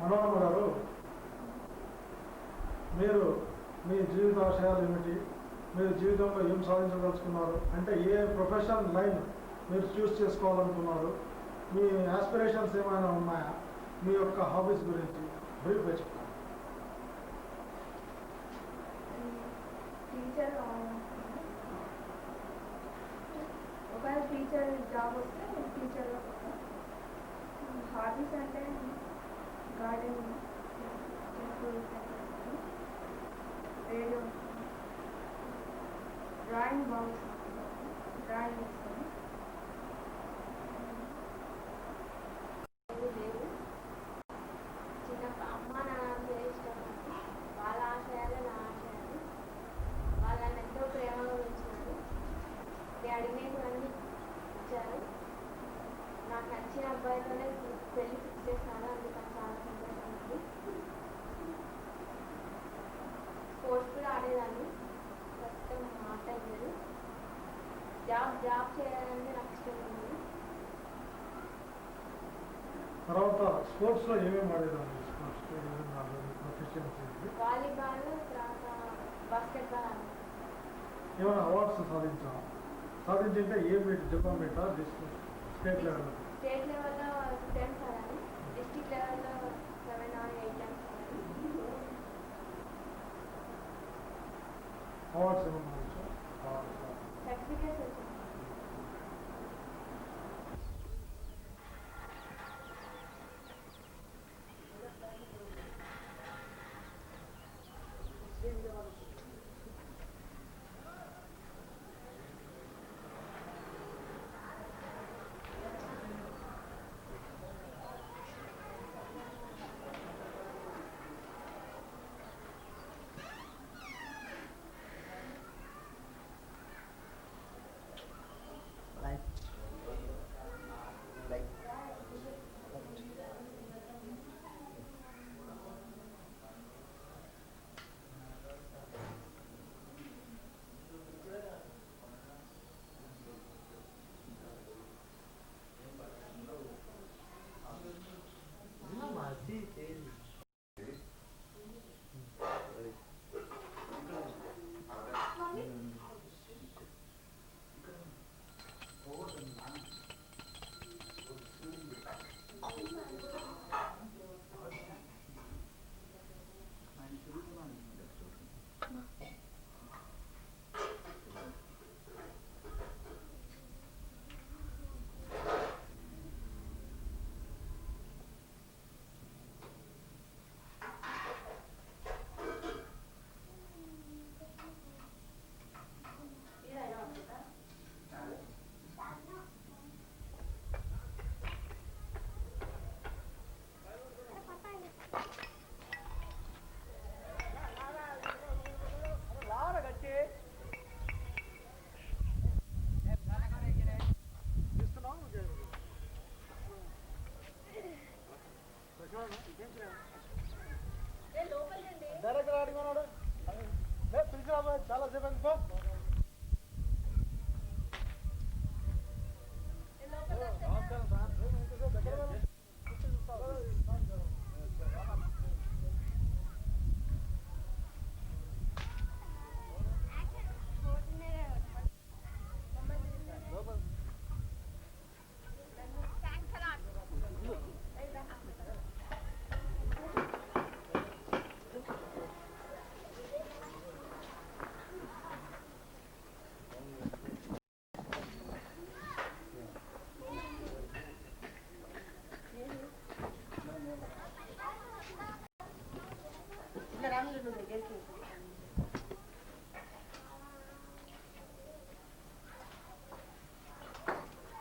మనోహర్ గారు, మీరు మీ జీవితాశయాలు ఏమిటి, మీరు జీవితంలో ఏం సాధించదలుచుకున్నారు, అంటే ఏ ప్రొఫెషనల్ లైన్ మీరు చూస్ చేసుకోవాలనుకున్నారు, మీ ఆస్పిరేషన్స్ ఏమైనా ఉన్నాయా, మీ యొక్క హాబీస్ గురించి బ్రీఫ్గా చెప్తాను. ఒకవేళ టీచర్ జాబ్ వస్తే టీచర్లో హాబీస్ అంటే గార్డెనింగ్, రేడియో, డ్రాయింగ్ బాగుంటుంది, డ్రాయింగ్ ఇస్తాను. చిన్నప్పుడు అమ్మ నాన్న ఇష్టం, వాళ్ళ ఆశయాలే నా ఆశయాలు. వాళ్ళని ఎంతో ప్రేమగా పెంచినారు, అడిగినవన్నీ ఇచ్చారు. నాకు నచ్చిన అబ్బాయితోనే పెళ్లి ఫిక్స్ చేసినారు, అందుకని చాలా సంతోషం ఉంది. స్పోర్ట్స్ కూడా ఆడేదాన్ని, ప్రస్తుతం ఆడలేదు. జాబ్ చేయాలంటే నాకు ఇష్టం ఉంది. తర్వాత స్పోర్ట్స్లో ఏమేమి ఆడేదాన్ని? వాలీబాల్, తర్వాత బాస్కెట్బాల్. ఏమైనా అవార్డ్స్ సాధించింటే ఏ మీట్, జిల్లా మీటా, స్టేట్ లెవెల్? స్టేట్ లెవెల్లో 2 times ఆడాలి, డిస్ట్రిక్ట్ లెవెల్లో 7 or 8 times ఆడాలి. అవార్డ్స్ ఏమన్నా సర్టిఫికేట్స్ వచ్చాయి. చాలా సేపు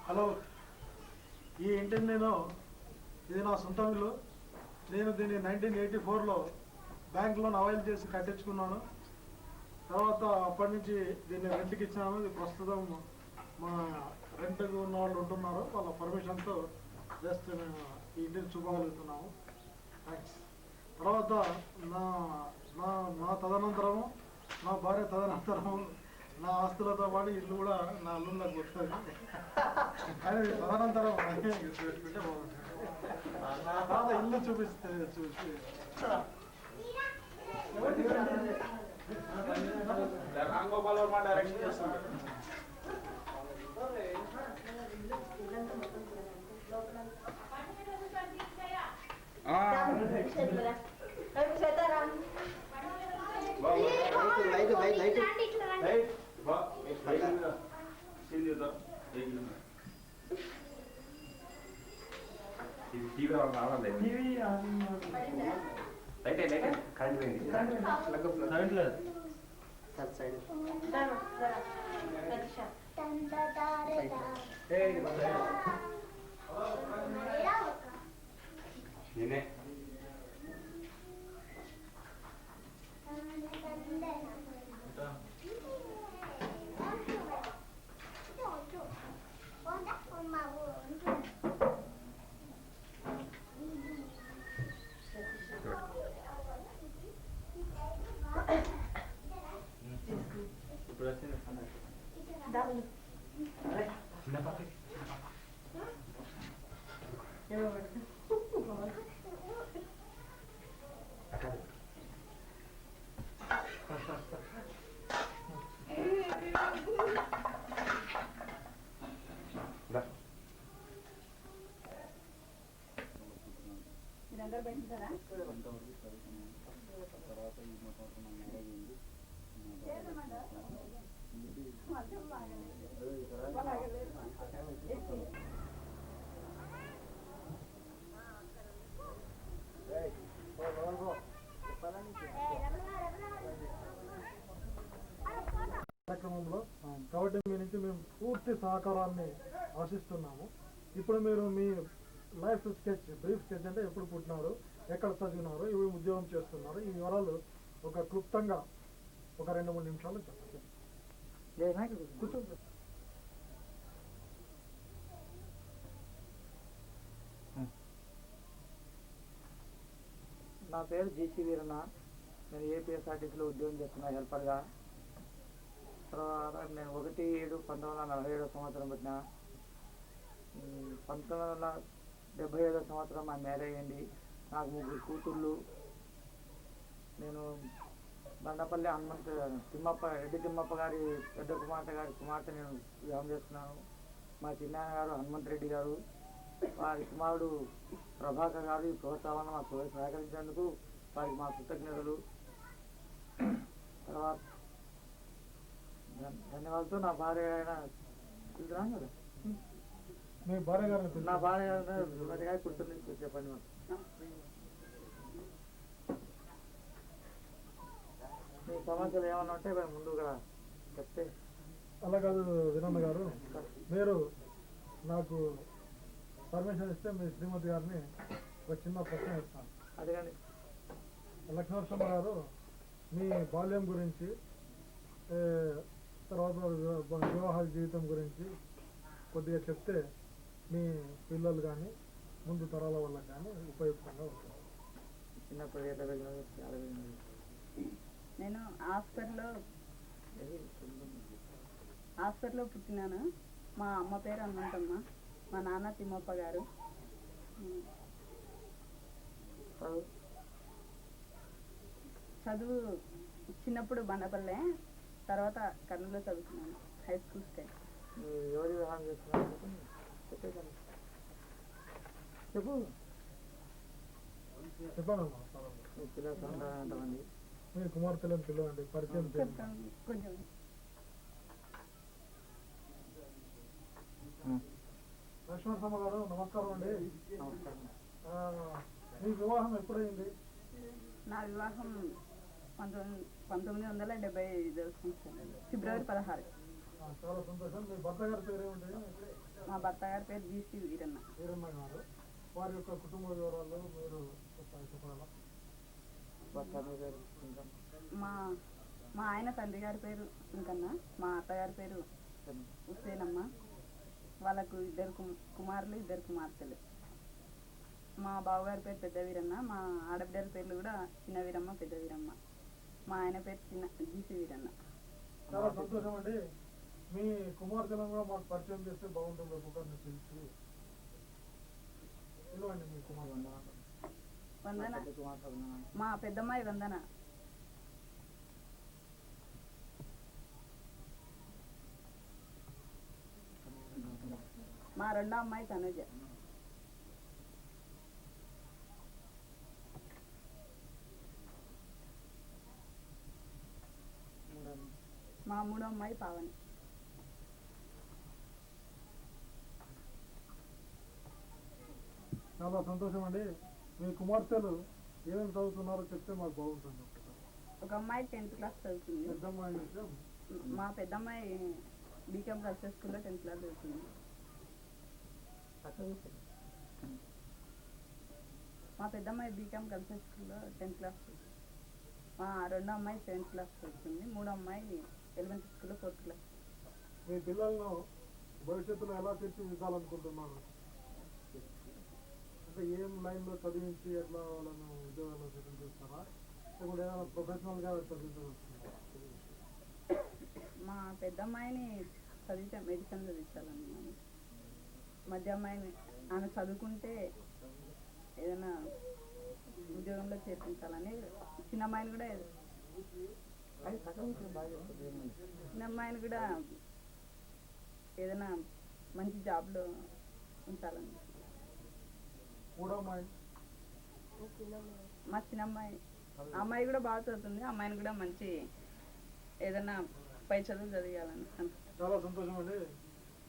హలో, ఈ ఇంటిని ఇది నా సొంత ఇల్లు. నేను దీన్ని 1984లో బ్యాంక్ లోన్ అవైల్ చేసి కట్టించుకున్నాను. తర్వాత అప్పటి నుంచి దీన్ని రెంట్కి ఇచ్చినాను. ఇది ప్రస్తుతం మా రెంట్కి ఉన్న వాళ్ళు ఉంటున్నారు, వాళ్ళ పర్మిషన్తో జస్ట్ మేము ఈ ఇంటిని చూపగలుగుతున్నాము. థ్యాంక్స్. తర్వాత నా తదనంతరము, నా భార్య తదనంతరము నా ఆస్తులతో పాటు ఇల్లు కూడా నా అల్లుళ్ళకి వస్తుంది. కానీ తదనంతరం పెట్టుకుంటే బాగుంటుంది. తర్వాత ఇల్లు ముందు చూపిస్తే చూసి రామ్ గోపాల్ వర్మ డైరెక్షన్ చేస్తున్నాడు. ఇది టీవీ రావాలి లైట్ లైట్ కరెంట్ పోయింది నేనే ఇప్పుడు వచ్చింది చిన్న పాప మీరందరూ పెంచుతారా? కార్యక్రమంలో కాబట్టి మీ నుంచి మేము పూర్తి సహకారాన్ని ఆశిస్తున్నాము. ఇప్పుడు మీరు మీ లైఫ్ స్కెచ్, బ్రీఫ్ స్కెచ్ అంటే ఎప్పుడు పుట్టినారు, ఎక్కడ చదివినారు, ఇవి ఉద్యోగం చేస్తున్నారు, ఈ వివరాలు ఒక క్లుప్తంగా ఒక 2-3 నిమిషాలు చెప్పండి. నా పేరు జీసీ వీరన్న. నేను ఏపీఎస్ఆర్టీసీలో ఉద్యోగం చేస్తున్నా హెల్పర్గా. తర్వాత నేను 1/7/1947 సంవత్సరం పుట్టిన. 1975 సంవత్సరం మా మ్యారేజ్ అయింది. నాకు 3 కూతుళ్ళు. నేను బండపల్లి హనుమంత్ రెడ్డి తిమ్మప్ప గారి పెద్ద కుమార్తె నేను వివాహం చేస్తున్నాను. మా చిన్నాన్న గారు హనుమంత్ రెడ్డి గారు, వారి కుమారుడు ప్రభాకర్ గారు ఈ ప్రోత్సాహాన్ని మాకు సహకరించేందుకు వారికి మా కృతజ్ఞతలు. తర్వాత ధన్యవాదాలతో నా భార్య అయిన కదా మీ భార్య గారిని నా భార్య గారి కూర్చొని చెప్పండి మాకు. మీ సమస్యలు ఏమన్నా ఉంటే ముందుగా చెప్తే. అలా కాదు వీరన్న గారు, మీరు నాకు పర్మిషన్ ఇస్తే మీ శ్రీమతి గారిని ఒక చిన్న ప్రశ్న ఇస్తాను. అదే కానీ లక్ష్మీనరసింహ గారు, మీ బాల్యం గురించి, తర్వాత వివాహ జీవితం గురించి కొద్దిగా చెప్తే మీ పిల్లలు కానీ ముందు తరాల వాళ్ళకి కానీ ఉపయుక్తంగా ఉంటుంది. చిన్నప్పుడు నేను హాస్పిటల్లో పుట్టినాను. మా అమ్మ పేరు హనుమంతమ్మ, మా నాన్న తిమ్మప్ప గారు. చదువు చిన్నప్పుడు బండపల్లె, తర్వాత కర్నూలులో చదువుకున్నాను, హై స్కూల్ స్టైల్. ఎవరి వివాహం చేస్తున్నారు చెప్పు. చెప్పండి మీ పిల్లలు ఎంతమంది? మీ కుమార్తెలను పిలవండి, పరిచయం చేయండి. చెప్తాను కొంచెం. లక్ష్మీనరసింహ గారు నమస్కారం అండి. నమస్కారం. మీ వివాహం ఎప్పుడైంది? నా వివాహం 1975 ఫిబ్రవరి 16. చాలా సంతోషం. మీ భర్త గారి పేరు ఏమిటి? మా భర్త గారి పేరు జీసీ వీరన్న. వీరన్న గారు. వారి యొక్క కుటుంబ వివరాలు మీరు చెప్పగలరా? మా ఆయన తండ్రి గారి పేరు సుంకన్న, మా అత్తగారి పేరు హుసేనమ్మ. వాళ్ళకు 2 కుమారులు 2 కుమార్తెలు. మా బావగారి పేరు పెద్ద వీరన్న, మా ఆడబిడ్డల పేర్లు కూడా చిన్న వీరమ్మ, పెద్ద వీరమ్మ. మా ఆయన పేరు జీసీ వీరన్న. చాలా సంతోషం అండి. మీ కుమార్తెలను కూడా మాకు పరిచయం చేస్తే బాగుంటుంది. ఒక్కొక్కరిని పిలిచి పిలవండి మీ కుమార్తె. వందన పెద్ద కుమార్తె వందన. మా పెద్దమ్మాయి వందన. మా రెండో అమ్మాయి తనుజ. మా మూడో అమ్మాయి పావని. చాలా సంతోషం అండి. మీ కుమార్తెలు ఏమేమి చదువుతున్నారో చెప్తే మాకు బాగుంటుంది. ఒక అమ్మాయి 10th క్లాస్ చదువుతుంది. పెద్దమ్మాయి అయితే మా పెద్దమ్మాయి బీకామ్ గర్ల్స్ స్కూల్లో 10th క్లాస్ చదువుతుంది. మా పెద్దమ్మాయి బీకామ్ గర్ల్స్ స్కూల్లో 10th క్లాస్ చదువుతుంది. మా రెండో అమ్మాయి 7th క్లాస్ చదువుతుంది. మూడో అమ్మాయి 11th స్కూల్లో 4th క్లాస్. మీ పిల్లలను భవిష్యత్తులో ఎలా తీర్చిదిద్దాలనుకుంటున్నారు? అంటే ఏం లైన్లో చదివించి ఎట్లా వాళ్ళను ఉద్యోగాల్లో సెటిల్ చేస్తారా, లేకుంటే ఏదైనా ప్రొఫెషనల్గా చదివించవచ్చు? మా పెద్ద అమ్మాయిని చదివితే మెడిసిన్ చదివించాలన్నాను. మధ్య అమ్మాయిని ఆమె చదువుకుంటే ఏదైనా ఉద్యోగంలో చేర్పించాలని, చిన్న అమ్మాయిని కూడా ఏదైనా మంచి జాబ్లో ఉంచాలని. మూడో అమ్మాయి మా చిన్న అమ్మాయి కూడా బాగా చదువుతుంది. అమ్మాయిని కూడా మంచి ఏదైనా పై చదువు చదివాలని. చాలా సంతోషం అండి.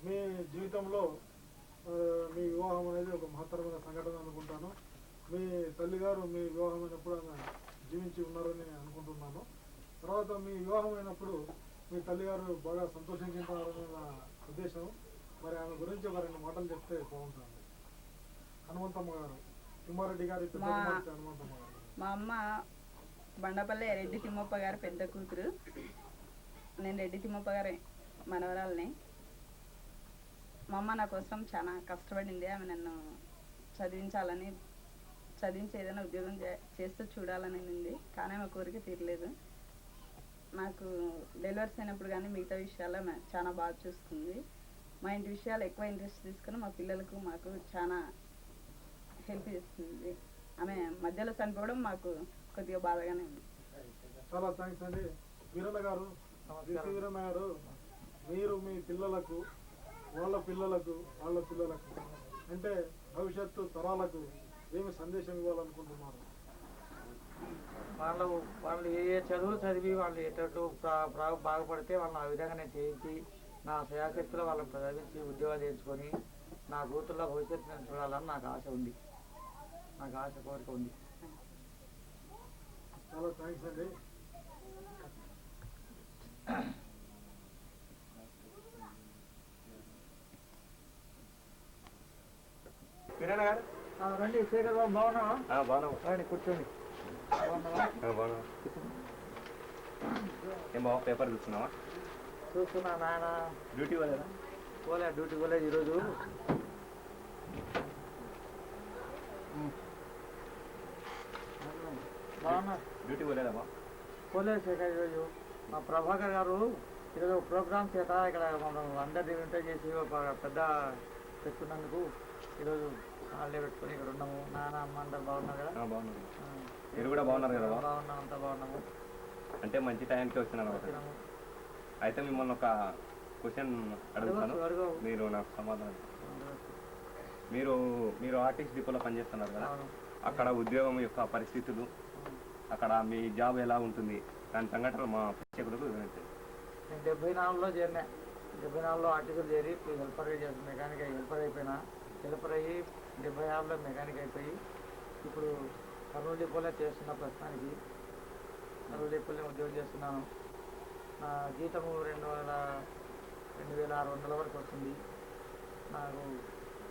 మీ జీవితంలో మీ వివాహం అనేది ఒక మహత్తరమైన సంఘటన అనుకుంటాను. మీ తల్లిగారు మీ వివాహమైనప్పుడు ఆమె జీవించి ఉన్నారని అనుకుంటున్నాను. తర్వాత మీ వివాహం అయినప్పుడు మీ తల్లిగారు బాగా సంతోషించారని నా ఉద్దేశం. మరి ఆమె గురించి ఒక 2 మాటలు చెప్తే బాగుంటుంది. హనుమంతమ్మ గారు, తిమ్మారెడ్డి గారి పెద్ద కుమార్తె హనుమంతమ్మ గారు. మా అమ్మ బండపల్లి రెడ్డి తిమ్మప్ప గారి పెద్ద కూతురు. నేను రెడ్డి తిమ్మప్ప గారి మనవరాలని. మా అమ్మ నా కోసం చాలా కష్టపడింది. ఆమె నన్ను చదివించి ఏదైనా ఉద్యోగం చేస్తూ చూడాలని ఉంది. కానీ ఆమె కోరిక తీరలేదు. నాకు డెలివరీస్ అయినప్పుడు కానీ మిగతా విషయాల్లో చాలా బాగా చూసుకుంది. మా ఇంటి విషయాలు ఎక్కువ ఇంట్రెస్ట్ తీసుకుని మా పిల్లలకు మాకు చాలా హెల్ప్ చేస్తుంది. ఆమె మధ్యలో చనిపోవడం మాకు కొద్దిగా బాధగానే ఉంది. చాలా థ్యాంక్స్ అండి. వీరన్న గారు, వీరన్న గారు, మీరు మీ పిల్లలకు, వాళ్ళ పిల్లలకు అంటే భవిష్యత్తు తరాలకు ఏమి సందేశం ఇవ్వాలనుకుంటున్నారు? వాళ్ళు ఏ చదువులు చదివి వాళ్ళు ఎటు బాగుపడితే వాళ్ళని ఆ విధంగా నేను చేయించి నా శయాశక్తిలో వాళ్ళని చదివించి ఉద్యోగాలు చేయించుకొని నా కూతుర్ల భవిష్యత్తు చూడాలని నాకు ఆశ ఉంది. నాకు ఆశ కోరిక ఉంది. చాలా థ్యాంక్స్ అండి. కిరణ్ గారు రండి. శేఖర్ బాబు బాగున్నావా? బాగున్నావు. రండి కూర్చోండి. బాగున్నావు. ఏం బావ పేపర్ చూస్తున్నావా? చూస్తున్నా నాయన. డ్యూటీ పోలేదా? డ్యూటీ పోలేదు ఈరోజు. బాగున్నా. డ్యూటీ పోలేదా బా? పోలేదు శేఖర్. ఈరోజు మా ప్రభాకర్ గారు ఈరోజు ప్రోగ్రామ్ చేత ఇక్కడ మనం అందరినీ ఇంటర్ చేసి ఒక పెద్ద పెట్టుకున్నందుకు ఈరోజు హాలిడే పెట్టుకొని ఇక్కడ ఉన్నాము. నాన్న అమ్మ అందరు బాగున్నారు కదా? బాగున్నారు. మీరు కూడా బాగున్నారు కదా? బాగున్నాం, అంతా బాగున్నాము. అంటే మంచి టైంకి వచ్చినాను. అయితే మిమ్మల్ని ఒక క్వశ్చన్ అడుగుతాను, మీరు నాకు సమాధానం. మీరు ఆర్టిస్ట్ డిపోలో పనిచేస్తున్నారు కదా, అక్కడ ఉద్యోగం యొక్క పరిస్థితులు, అక్కడ మీ జాబ్ ఎలా ఉంటుంది, దాని సంఘటనలు మా ప్రేక్షకులకు వివరించండి. నేను 74లో చేరినా. 74లో ఆర్టిస్టులు చేరి హెల్పర్ చేసి మెకానిక్ హెల్పర్ అయిపోయినా. హెల్పర్ అయ్యి 76లో మెకానిక్ అయిపోయి ఇప్పుడు కర్నూలు డిపోలో చేస్తున్నా. ప్రస్తుతానికి కర్నూలు డిపోలో ఉద్యోగం చేస్తున్నాను. నా జీతము 2600 వరకు వస్తుంది. నాకు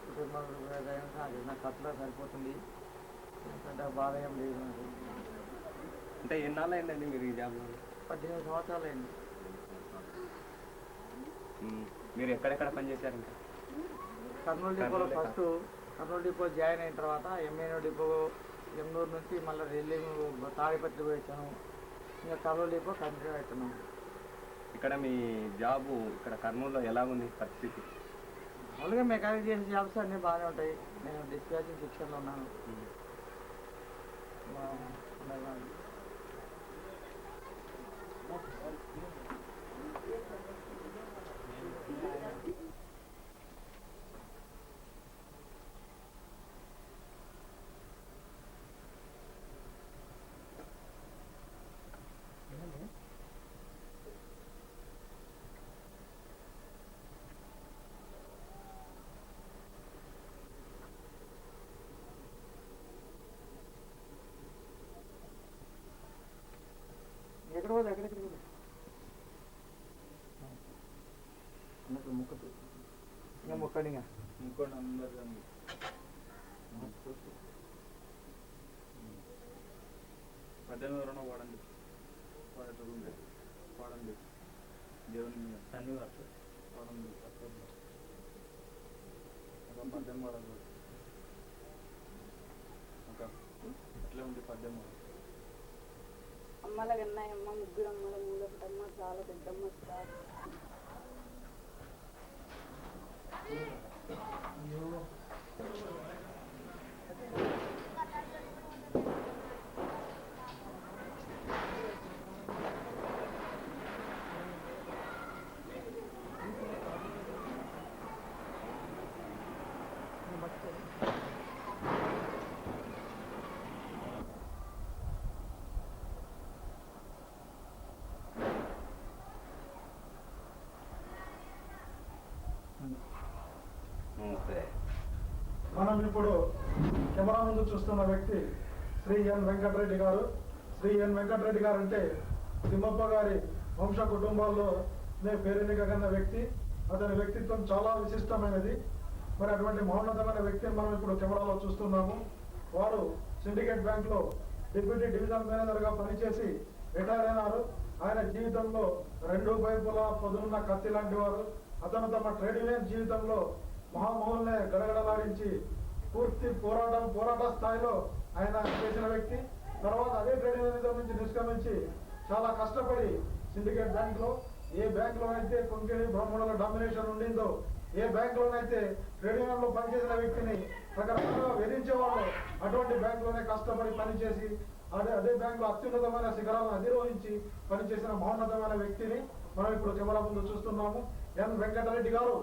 కుటుంబం నా ఖర్చులో సరిపోతుంది. పెద్ద బాధ ఏం లేదు నాకు. అంటే ఎన్నాళ్ళు అయిందండి మీరు ఈ జాబ్లో? 18 సంవత్సరాలు అయింది. మీరు ఎక్కడెక్కడ పనిచేశారు? ఇంకా కర్నూలు డిపోలో ఫస్ట్ కర్నూలు డిపో జాయిన్ అయిన తర్వాత ఎంఏనో డిపో ఎమ్నూరు నుంచి మళ్ళీ ఢిల్లీకి తాడిపత్రి పోయించాను. ఇంకా కర్నూలు డిపో కంటిన్యూ అవుతున్నాం. ఇక్కడ మీ జాబు ఇక్కడ కర్నూలులో ఎలా ఉంది పరిస్థితి? మామూలుగా మెకానిక్ చేసే జాబ్స్ అన్నీ బాగానే ఉంటాయి. నేను డిస్పాచింగ్ సెక్షన్లో ఉన్నాను. ఎక్కడ పోదు ఎక్కడెక్కడ పోదు అన్నట్టు ముక్కదు ఇంకా ముక్కడి ఇంకా ఇంకోటి అందరు పద్దెనిమిది ఎవరైనా వాడండి వాడేటప్పుడు వాడండి దేవుని మీద అన్ని వాడతారు వాడండి ఒక 18 వాడాలి ఒక అట్లే ఉంది 18 వాడాలి. అమ్మల గన్నాయమ్మ ముగ్గురు అమ్మల మూలపటమ్మ చాలా పెద్దమ్మ స్టార్ మనం ఇప్పుడు కెమెరా ముందు చూస్తున్న వ్యక్తి శ్రీ ఎన్ వెంకటరెడ్డి గారు. శ్రీ ఎన్ వెంకటరెడ్డి గారు అంటే తిమ్మప్ప గారి వంశ కుటుంబాల్లోనే పేరెన్నికగన్న వ్యక్తి. అతని వ్యక్తిత్వం చాలా విశిష్టమైనది. మరి అటువంటి మహోన్నతమైన వ్యక్తిని మనం ఇప్పుడు కెమెరాలో చూస్తున్నాము. వారు సిండికేట్ బ్యాంక్ లో డిప్యూటీ డివిజన్ మేనేజర్ గా పనిచేసి రిటైర్ అయినారు. ఆయన జీవితంలో రెండు వైపులా పొదునున్న కత్తి లాంటి వారు. అతను తమ ట్రేడ్ యూనియన్ జీవితంలో మహామహుల్నే గడగడలాడించి పూర్తి పోరాట స్థాయిలో ఆయన చేసిన వ్యక్తి. తర్వాత అదే ట్రేడ్ యూనియన్ నుంచి నిష్క్రమించి చాలా కష్టపడి సిండికేట్ బ్యాంక్ లో ఏ బ్యాంక్ లోనైతే కొంకణి బ్రాహ్మణుల డామినేషన్ ఉండిందో, ఏ బ్యాంక్ లోనైతే ట్రేడ్ యూనియన్ లో పనిచేసిన వ్యక్తిని రకరకాలుగా వేధించేవాళ్ళు అటువంటి బ్యాంక్ లోనే కష్టపడి పనిచేసి అదే బ్యాంక్ లో అత్యున్నతమైన శిఖరాలను అధిరోహించి పనిచేసిన మహోన్నతమైన వ్యక్తిని మనం ఇప్పుడు కెమెరా ముందు చూస్తున్నాము. ఎన్ వెంకటరెడ్డి గారు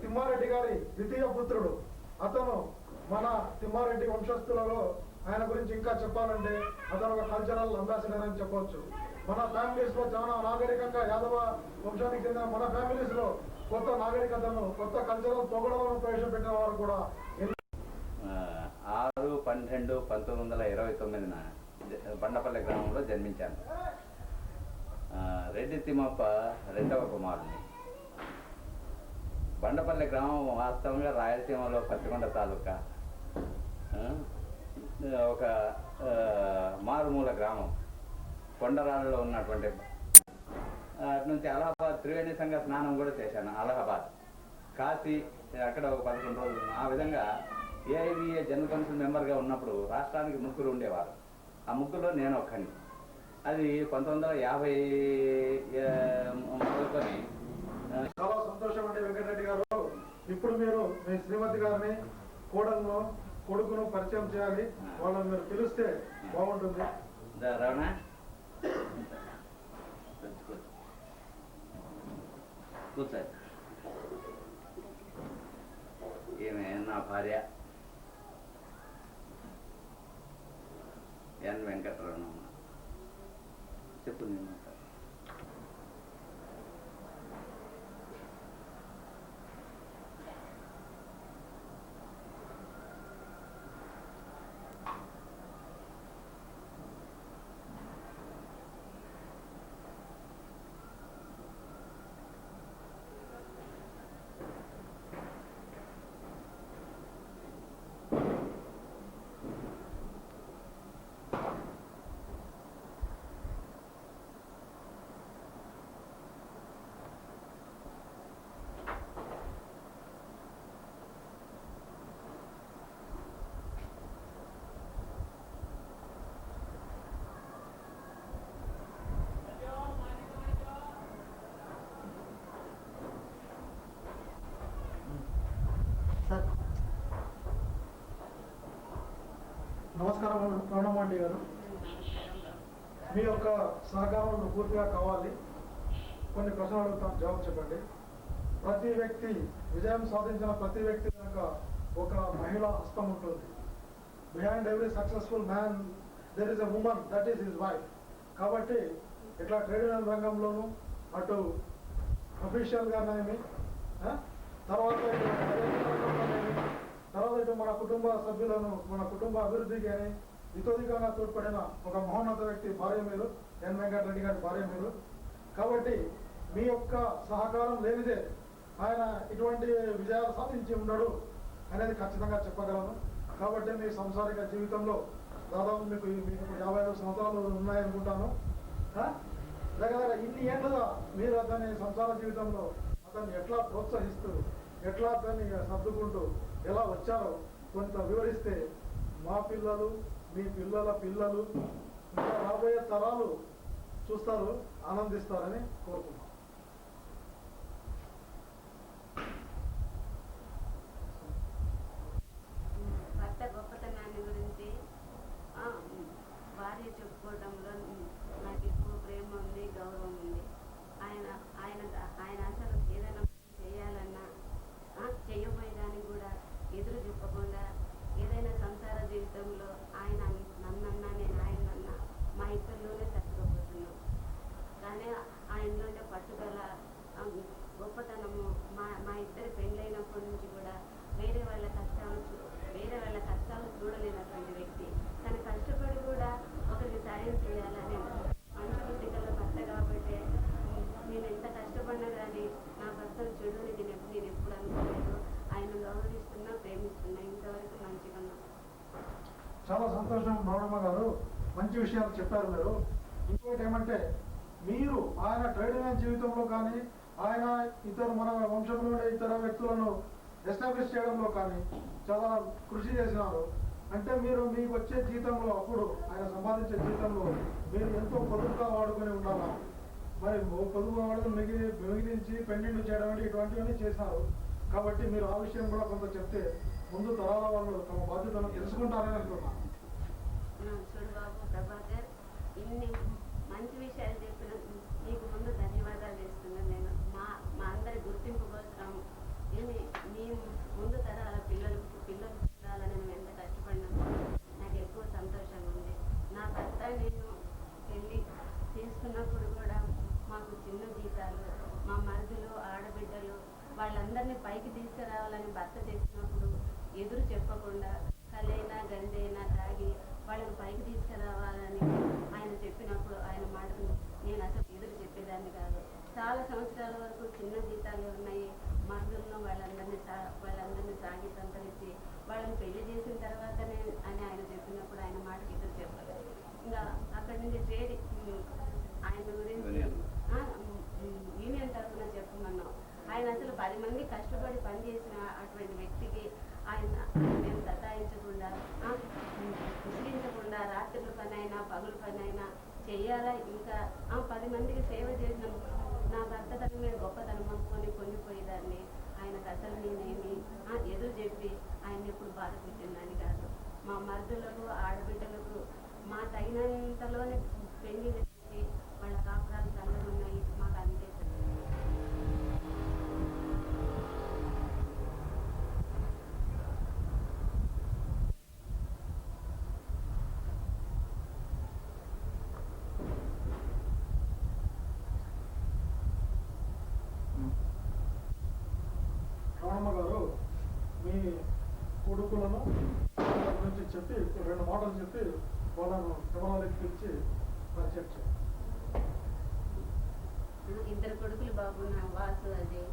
తిమ్మారెడ్డి గారి ద్వితీయ పుత్రుడు. అతను మన తిమ్మారెడ్డి వంశస్థులలో ఆయన గురించి ఇంకా చెప్పాలంటే అతను ఒక కల్చరల్ అంబాసిడర్ అని చెప్పవచ్చు. మన ఫ్యామిలీస్ లో చాలా నాగరికంగా యాదవ వంశానికి చెందిన మన ఫ్యామిలీస్ లో కొత్త నాగరికతను, కొత్త కల్చరల్ పొగడలను ప్రవేశపెట్టిన వారు కూడా 6/12/1929 బండపల్లి గ్రామంలో జన్మించాను. రెడ్డి తిమ్మప్ప రెండవ కుమారుని. బండపల్లి గ్రామం వాస్తవంగా రాయలసీమలో పత్తికొండ తాలూకా ఒక మారుమూల గ్రామం. కొండరాళ్ళలో ఉన్నటువంటి అటు నుంచి అలహాబాద్ త్రివేణి సంఘ స్నానం కూడా చేశాను. అలహాబాద్, కాశీ, అక్కడ ఒక 11 రోజులు. ఆ విధంగా ఏఐవిఏ జనరల్ కౌన్సిల్ మెంబర్గా ఉన్నప్పుడు రాష్ట్రానికి 3 ఉండేవారు. ఆ 3లో నేను ఒక్కని. అది 1950 మొదలుకొని. చాలా సంతోషం అండి వెంకటరెడ్డి గారు. ఇప్పుడు మీరు మీ శ్రీమతి గారిని, కోడలను, కొడుకును పరిచయం చేయాలి. వాళ్ళని మీరు పిలిస్తే బాగుంటుంది. రమణ కూర్చో. ఈమె నా భార్య ఎన్ వెంకటరమణ. చెప్పు నేను. నమస్కారం రమణమాంటి గారు. మీ యొక్క సహకారం పూర్తిగా కావాలి. కొన్ని ప్రశ్నలు అడుగుతాను, జవాబు చెప్పండి. ప్రతి వ్యక్తి విజయం సాధించిన ప్రతి వ్యక్తి కనుక ఒక మహిళా హస్తం ఉంటుంది. Behind every successful man there is a woman, that is his wife. కాబట్టి ఇట్లా ట్రేడ్ యూనియన్ రంగంలోనూ అటు అఫీషియల్గానేమి తర్వాత ఇటు మన కుటుంబ సభ్యులను మన కుటుంబ అభివృద్ధికి అని ఇతోధికంగా తోడ్పడిన ఒక మహోన్నత వ్యక్తి భార్య మీరు, ఎన్ వెంకటరెడ్డి గారి భార్య మీరు. కాబట్టి మీ యొక్క సహకారం లేనిదే ఆయన ఇటువంటి విజయాలు సాధించి ఉండడు అనేది ఖచ్చితంగా చెప్పగలను. కాబట్టి మీ సంసారిక జీవితంలో దాదాపు మీకు 55 సంవత్సరాలు ఉన్నాయనుకుంటాను. దగ్గర ఇన్ని ఏళ్ళుగా మీరు అతని సంసార జీవితంలో అతన్ని ఎట్లా ప్రోత్సహిస్తూ ఎట్లా అతన్ని సర్దుకుంటూ ఎలా వచ్చారో కొంత వివరిస్తే మా పిల్లలు, మీ పిల్లల పిల్లలు, ఇంకా రాబోయే తరాలు చూస్తారు, ఆనందిస్తారని కోరుకుంటున్నాం. భర్త గొప్పతనాన్ని గురించి భార్య చెప్పుకోవడంలో నాకు ఎక్కువ ప్రేమ ఉంది, గౌరవం ఉంది. ఆయన ఆయన ఆయన అసలు ఏదైనా చేయాలన్నా చేయబోయేదానికి కూడా ఎదురు చెప్పకుండా ఏదైనా సంసార జీవితంలో ఆయన నన్నన్నా నేను ఆయనన్నా మా ఇద్దరిలోనే సర్దుకుపోతున్నాం. కానీ ఆయనలోనే పట్టుదల, గొప్పతనము మా ఇద్దరి పెళ్ళైనప్పటి నుంచి కూడా వేరే వాళ్ళ కష్టాలు చూడలేనటువంటి వ్యక్తి. తను కష్టపడి కూడా ఒకరికి సాయం చేయాలని మంచి బుద్ధికల భర్త కాబట్టి నేను ఎంత కష్టపడినా కానీ నా భర్తను చెడుని నేను ఎప్పుడు అనుకోలేదు. ఆయన గౌరవిస్తున్నా, ప్రేమిస్తున్నా, ఇంతవరకు మంచిగా ఉన్నా. చాలా సంతోషం రమణమ్మ గారు, మంచి విషయాలు చెప్పారు మీరు. ఇంకోటి ఏమంటే మీరు ఆయన ట్రేడ్ యూనియన్ జీవితంలో కానీ ఆయన మన వంశంలో ఇతర వ్యక్తులను ఎస్టాబ్లిష్ చేయడంలో కానీ చాలా కృషి చేసినారు. అంటే మీరు మీకు వచ్చే జీతంలో అప్పుడు ఆయన సంపాదించే జీతంలో మీరు ఎంతో పొదుపుగా వాడుకొని ఉండాలా. మరి పొదుపు వాడుకొని మిగిలించి పెండింగ్ చేయడం అంటే ఇటువంటివన్నీ చేసినారు. కాబట్టి మీరు ఆ విషయం కూడా కొంత చెప్తే ముందు తరాల వాళ్ళు తమ బాధ్యతను తెలుసుకుంటారని అనుకున్నాను. చూడు బాబు ప్రభాకర్, ఇన్ని మంచి విషయాలు చెప్పిన నీకు ముందు ధన్యవాదాలు చేస్తున్నాను. నేను మా అందరి గుర్తింపు కోసం మీ ముందు తరాల పిల్లలు పుట్టాలని నేను ఎంత కష్టపడినా నాకు ఎక్కువ సంతోషంగా ఉంది. నా భర్త నేను పెళ్ళి చేసుకున్నప్పుడు కూడా మాకు చిన్న జీతాలు, మా మరుదులు, ఆడబిడ్డలు వాళ్ళందరినీ పైకి తీసుకురావాలని భర్త చేసినప్పుడు ఎదురు చెప్పకుండా కలైనా గంజైనా తాగి వాళ్ళని పైకి తీసుకురావాలని ఆయన చెప్పినప్పుడు ఆయన మాటలు నేను అసలు ఎదురు చెప్పేదాన్ని కాదు. చాలా సంవత్సరాల వరకు చిన్న జీతాలు ఉన్నాయి. మరుదులను వాళ్ళందరినీ సాగి సంతరించి వాళ్ళని పెళ్లి చేసిన తర్వాతనే అని ఆయన చెప్పినప్పుడు ఆయన మాటకి ఎదురు చెప్పలేదు. ఇంకా అక్కడి నుంచి ట్రేడ్ ఆయన గురించి యూనియన్ తరఫున చెప్పమన్నాం. ఆయన అసలు 10 మంది కష్టపడి పనిచేసిన అటువంటి వ్యక్తికి ఆయన మేము సతాయించకుండా, విసిగించకుండా రాత్రుల పని అయినా పగులు పని అయినా చెయ్యాలా. ఇంకా 10 మందికి సేవ చేసిన నా భర్తతనం మీద గొప్పతనం అనుకొని పొంగిపోయేదాన్ని. ఆయనకు అసలు నేనేమి ఎదురు చెప్పి ఆయన ఎప్పుడు బాధ పెట్టిందని కాదు. మా మరుదులకు, ఆడబిడ్డలకు మా తగినంతలోనే పెళ్లి చేసి వాళ్ళ కాపురాలు చల్లగా ఉన్నాయి. మాకు అంతే. రమణమ్మ గారు, మీ కొడుకులను గురించి చెప్పి 2 మాటలు చెప్పి వాళ్ళను కెమెరాలోకి పిలిచి పరిచయం చేయండి. 2 కొడుకులు బాబు, నా వాసు అజయ్.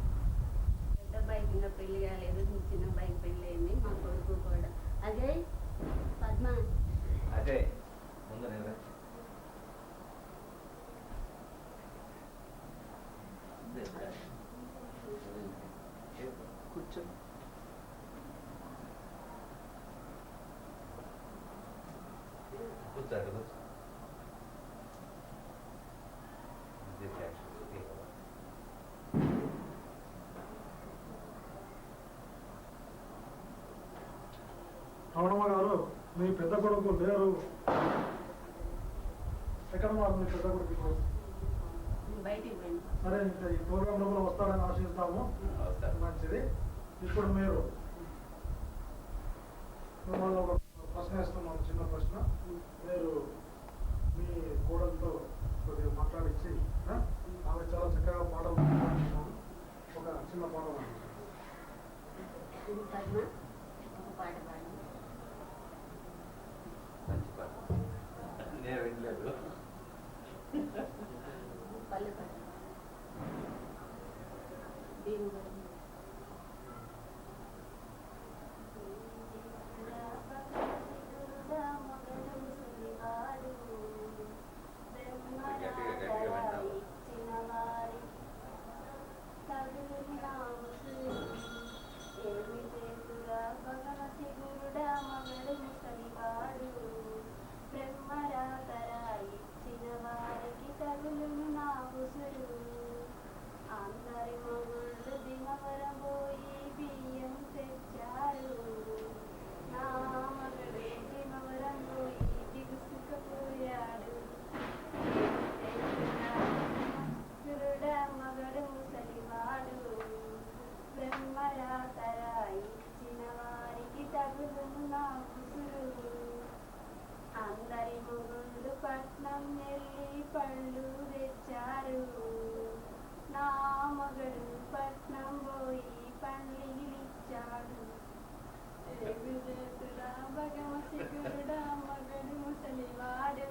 పెద్ద అబ్బాయికి ఇంకా పెళ్లి కాలేదు, చిన్న అబ్బాయికి పెళ్లి అయింది. మా కొడుకు కూడా అజయ్. పద్మ అజయ్ ముందు కూర్చో. కూర్చోండి. రమణమ్మ గారు, మీ పెద్ద కొడుకు లేరు, ఎక్కడ ఉన్నారు మీ పెద్ద కొడుకు ఇప్పుడు? బయటికి పోయింది. సరే, ఇంకా ఈ ప్రోగ్రాంలో వస్తాడని ఆశిస్తాము. మంచిది. ఇప్పుడు మీరు మిమ్మల్ని ఒక ప్రశ్న వేస్తున్నాను, చిన్న ప్రశ్న. మీరు మీ కోడలతో కొద్దిగా మాట్లాడించి, ఆమె చాలా చక్కగా పాటలు పాడుతున్నాను, ఒక చిన్న పాట పాడండి. పద్మ ఒక పాట పాడండి. మంచి పాట నేను వినలేదు. పల్లె పాట దీని గురించి. అందరి మొగుళ్ళు దినవరం పోయి బియ్యం తెచ్చారు. నా మగడే దినవరం పోయి దిగుసుకుపోయాడు. మగడు ముసలివాడు, బ్రహ్మరాతరాయి ఇచ్చిన వారికి తగులును నా కుసురు. అందరి మొగుళ్ళు పట్నం వెళ్ళి పళ్ళు తెచ్చారు. నా మగడు పట్నం పోయి పండ్లిగిలిచ్చాడు. భగవశికురుడా మగడు ముసలివాడు,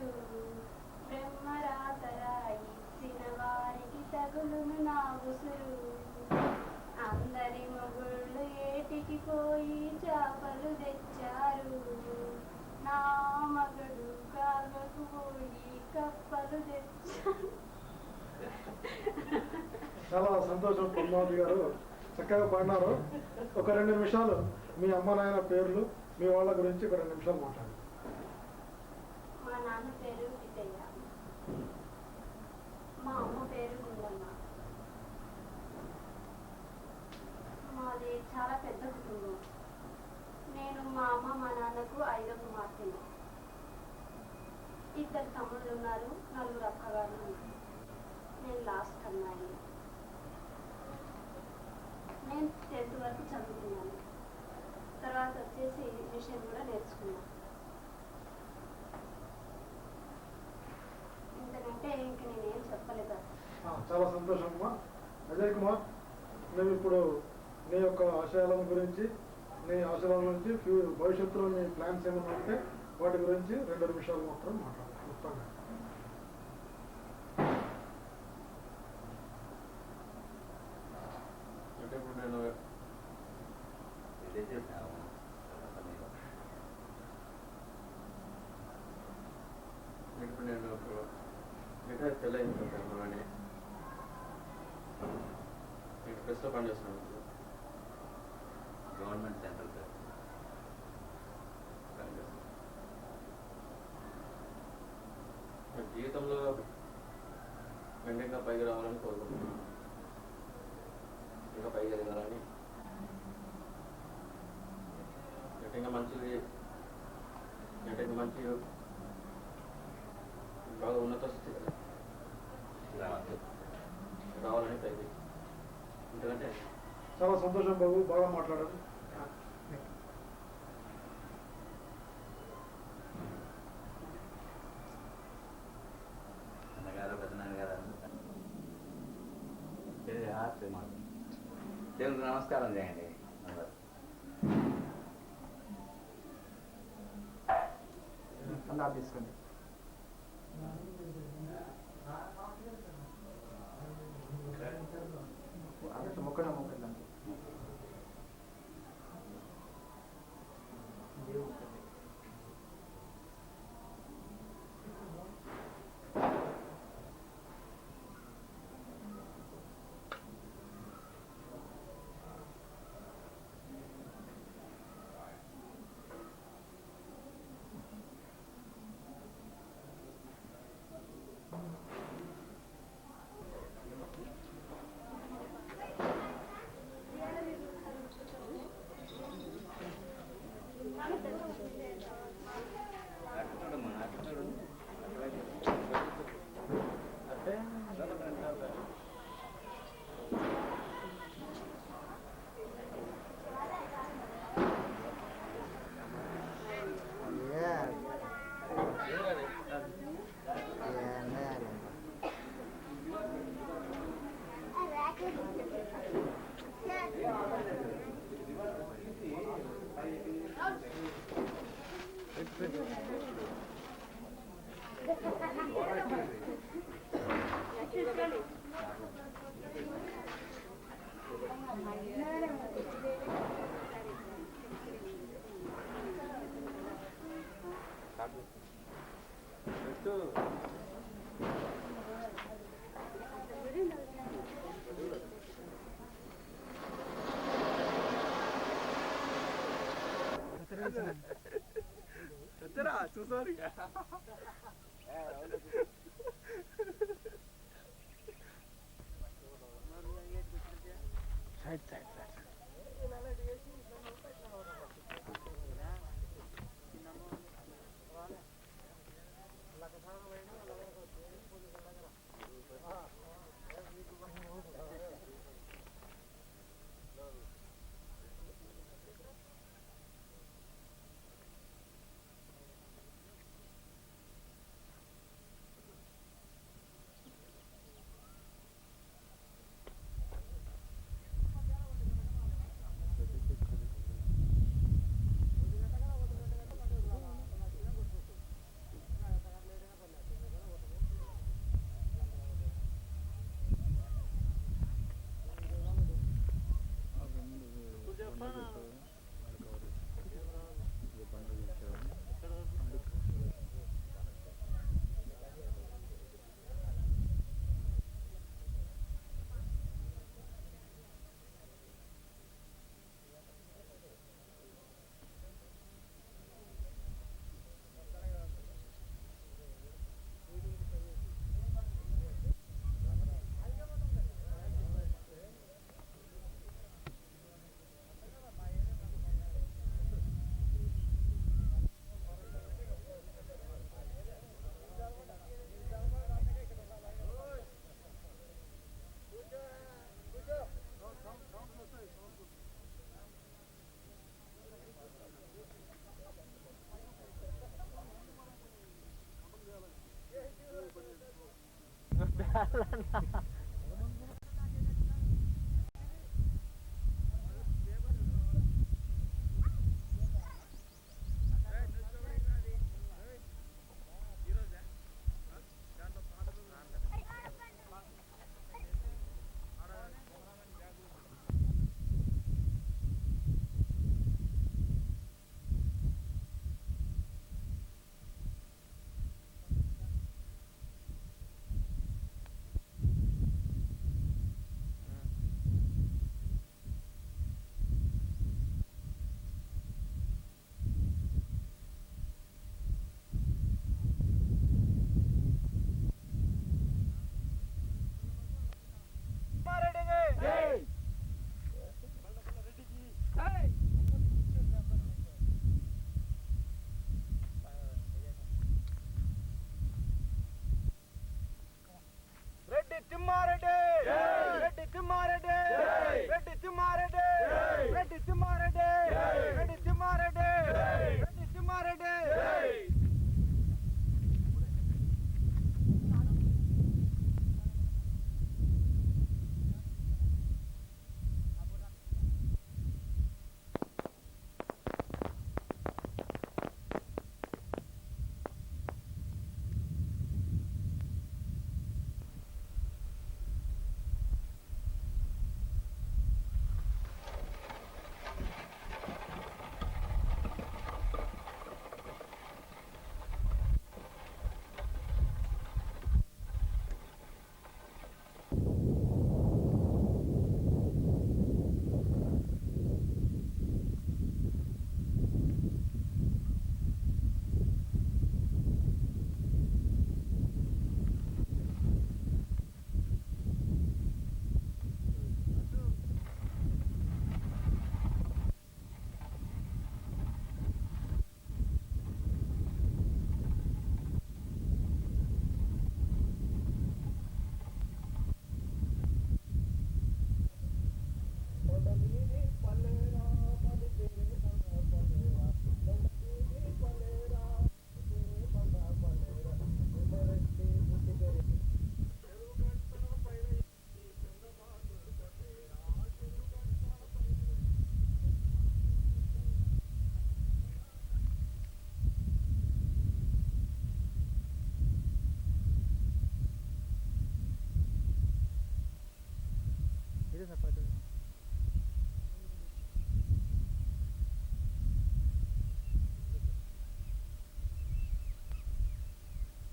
బ్రహ్మరాతరాయి ఇచ్చిన వారికి తగులును నా ఉసురు. అందరి మొగుళ్ళు ఏటికి పోయి చేపలు తెచ్చారు. నా మగడు కాగకు పోయి కప్పలు తెచ్చారు. చాలా సంతోషం పద్మావతి గారు, చక్కగా పాడినారు. ఒక 2 నిమిషాలు మీ అమ్మ నాయన పేర్లు, మీ వాళ్ళ గురించి ఒక 2 నిమిషాలు మాట్లాడండి. మా నాన్న పేరు పితయ్య, మా అమ్మ పేరు గుండమ్మ. మాది చాలా పెద్ద కుటుంబం. నేను మా అమ్మ మా నాన్నకు 5వ కుమార్తెను. 2 తమ్ముళ్ళు ఉన్నారు, 4 అక్కగారు ఉన్నారు. నేను లాస్ట్ అమ్మాయి. నేను 10th వరకు చదువుకున్నాను. తర్వాత వచ్చేసి మిషన్ కూడా నేర్చుకున్నాను. ఇంతకంటే ఇంక నేనేం చెప్పలేదు. చాలా సంతోషం అమ్మా. అజయ్ కుమార్, మేము ఇప్పుడు నీ యొక్క ఆశయాల గురించి, నీ ఆశయాల గురించి భవిష్యత్తులో నీ ప్లాన్స్ ఏమైనా ఉంటే వాటి గురించి 2 నిమిషాలు మాత్రం మాట్లాడాలి మొత్తంగా. అంటే ఇప్పుడు నేను ఇప్పుడు నేను రిటైర్ పెళ్ళయింది అని నేను ప్రెస్లో పనిచేస్తున్నాను. Government centre sir. జీవితంలో వెంటనే పైకి రావాలని కోరుకుంటున్నాను. ఇంకా పైకి ఎదగాలని, ఇంకా మంచిది, అంటే మంచి బాగా ఉన్నత స్థితి రావాలని పైకి. ఎందుకంటే చాలా సంతోషం బాబు, బాగా మాట్లాడారు. అన్నగారు పెద్దనాన్నగారు దేవునికి నమస్కారం చేయండి. అలా తీసుకోండి. మొక్కడే మొక్కడండి.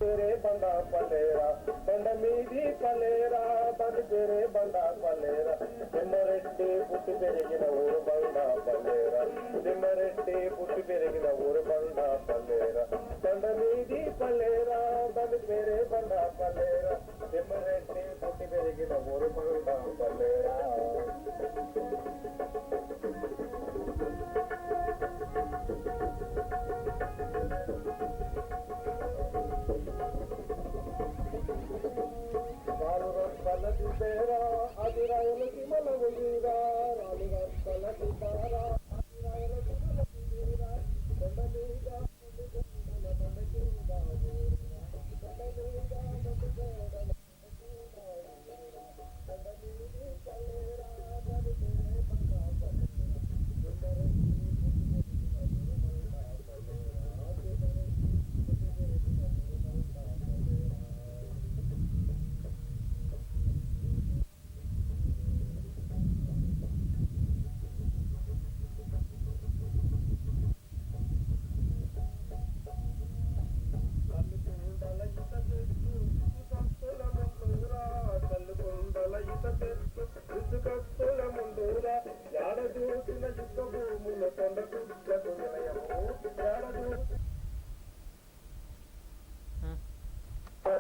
పేరే బండ పల్లేరా బండ మీది పల్లేరా దాని పేరే బండ పల్లేరా తిమ్మరెడ్డి పుట్టి పెరిగిన ఊరు బండ పల్లేరా తిమ్మరెడ్డి పుట్టి పెరిగిన ఊరు బండ పల్లేరా బండ మీది పల్లేరా దాని పేరే బండ పల్లేరా తిమ్మరెడ్డి పుట్టి పెరిగిన ఊరు బండ పల్లేరా పేరా అది రాయలకి మన ఉందిరా రాలుగా పల్లకి పారా అది రాయలకి మన ఉందిరా కొండ మీద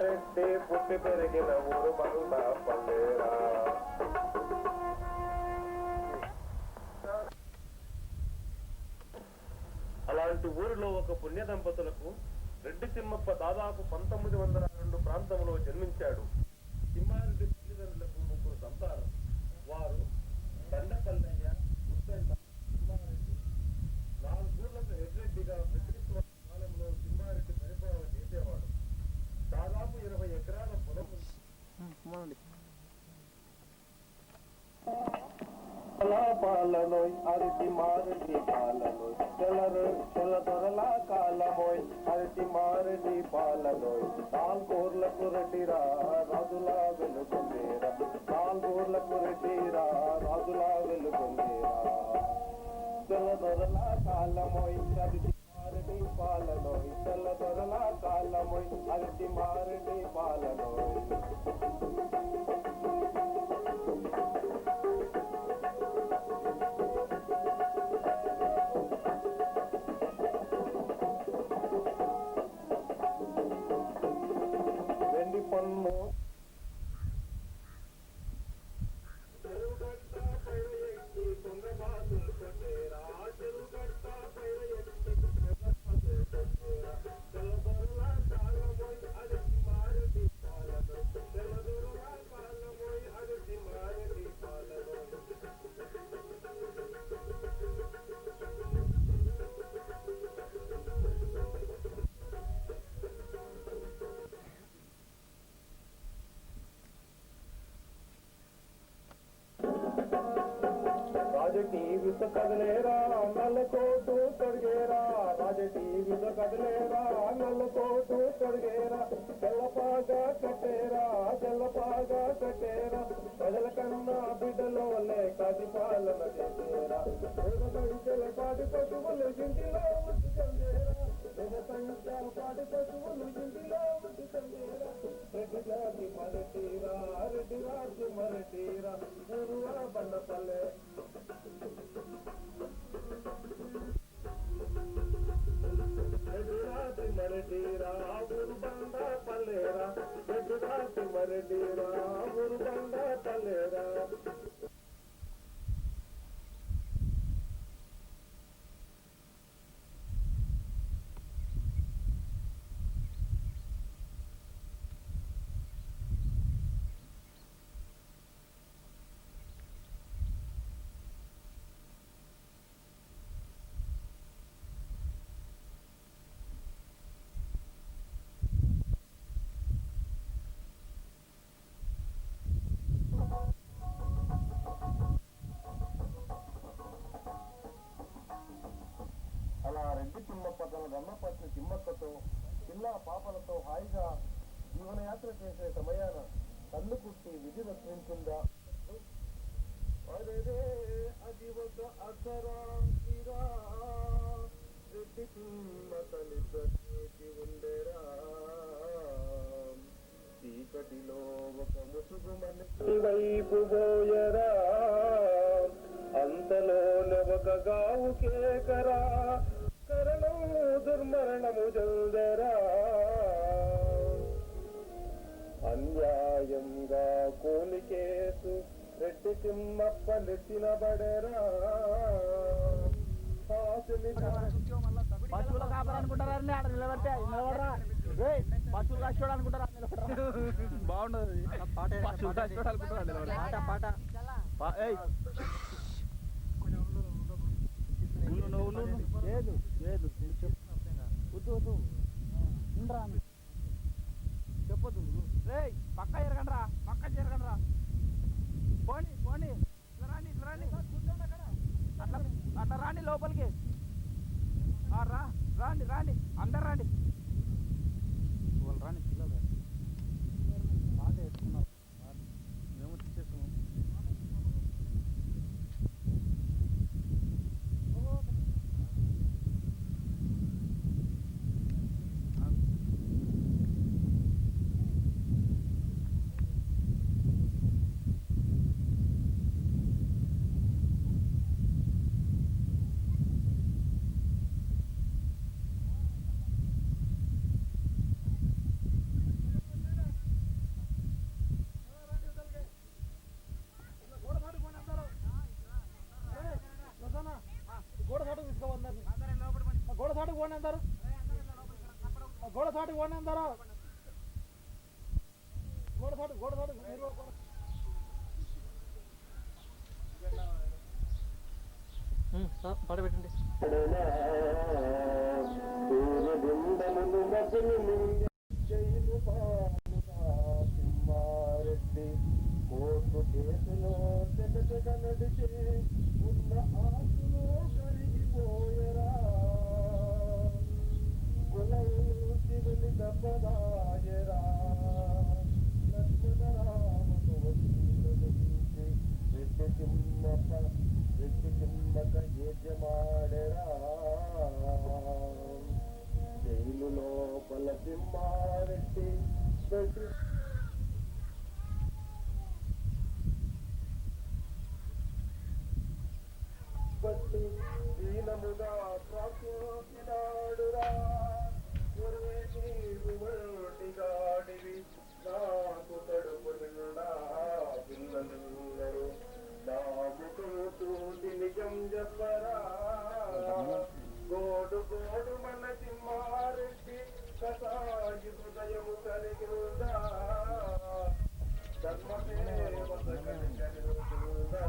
రెడ్డి పుట్టి పెరిగిన ఊరు బండ పల్లేరా అలాంటి ఊరిలో ఒక పుణ్య దంపతులకు రెడ్డి తిమ్మప్ప దాదాపు 1902 ప్రాంతంలో జన్మించాడు. తిమ్మారెడ్డి తల్లిదండ్రులకు 3 సంతానం. వారు దండపల్లయ్య, ముద్దెండ, తిమ్మారెడ్డి. 4 ఊర్లకు హెడ్రెడ్డిగా బ్రిటిష్ కాలంలో తిమ్మారెడ్డి పరిపాలన చేసేవాడు. దాదాపు 20 ఎకరాల పొలం పాలనోయ్ అరటి మారటి పాలనోయ్ తెల్లదొరల కాలమోయ్ అరటి మారటి పాలనోయ్ 4 ఊర్లకు రెడ్డిరా రాజులా వెలుగుందేరా 4 ఊర్లకు రెడ్డిరా రాజులా వెలుగుందేరా తెల్లదొరల కాలమోయ్ అరటి మారటి పాలనోయ్ తెల్లదొరల కాలమోయ్ అరటి మారటి పాలనోయ్ వెండి పన్ను రాజటి విస కదలేరా నల్లకోటు తొడిగేరా రాజటి విస కదలేరా నల్లకోటు తొడిగేరా తెల్లపాగా కట్టేరా తెల్లపాగా కట్టేరా ప్రజల కన్నా బిడ్డలో లేకది పాలన చేసేరా పాటి పశువులు ఇంటిలో ఉట్టి చందేరా పాటి పశువులు ఇంటిలో ఉట్టి చందేరా రెడ్డి జాతి మరటీరా రెడ్డి రాజు మరటీరా ఊరువా బండపల్లె ఎదురాతి మరటీరా ఊరు బండ పల్లేరా ఎదురాతి మరటీరా ఊరు బండ పల్లేరా అలా రెడ్డి తిమ్మప్ప తన ధర్మపత్ని తిమ్మక్కతో చిన్న పాపలతో హాయిగా జీవనయాత్ర చేసే సమయాన కన్ను పుట్టి విధి రక్షించిందా అది ఒక అర్ధరాత్రిరా రెడ్డి తిమ్మకలి ఉండేరా చీకటిలో ఒక ముసుగు మనిషి వైపు పోయరా అంతలోనే ఒక గావు కేకరా కరణం దుర్మరణము జల్దరా అన్యాయంగా కోలి కేసు రెడ్డి తిమ్మప్ప నెత్తిన పడరా పశువుల కాపాలనుకుంటారా ఆడ నిలబడితే నిలబడరా పశువులు కాసుకోవడం అనుకుంటారా బాగుండదు పశువులు కాసుకోవడం అనుకుంటారా నిలబడ పాట లేదు లేదు వద్దు వద్దు ఉండరా చెప్పొద్దు రే పక్క జరగండిరా పక్క జరగండిరా పోండి పోండి ఇట్లా రాండి ఇట్లా రాండి అట్లా అట్లా రాండి లోపలికి రాండి రాండి అందరు రాండి వాళ్ళు రాండి పిల్లలు బాగా వేసుకున్నారు మేము తీసేసుకున్నాం గోడ సాటుకు పోండి అందరు గోడ సాటుకు పోండి అందరు గోడ సాటు పాట పెట్టండి తిమ్మారెడ్డి కోర్టు కేసులో తెగ నడిచే ఉన్న ఆకులు కరిగిపోయరా కులం శివుని దెబ్బదాయరా లక్ష్మణరాముడు వచ్చి రెడ్డి తిమ్మక యజమాడరా జైలు లోపల తిమ్మారెడ్డి బట్టి దీనముగా ప్రాకునాడురా నీవు మోటిగాడివి నాకు కడుపు నిండా పిల్లలందరూ నాముతో నిజం చెప్పరా గోడు గోడు మన తిమ్మారెడ్డి కసాయి హృదయము కలిగిందా ధర్మసేవ కలిగిందా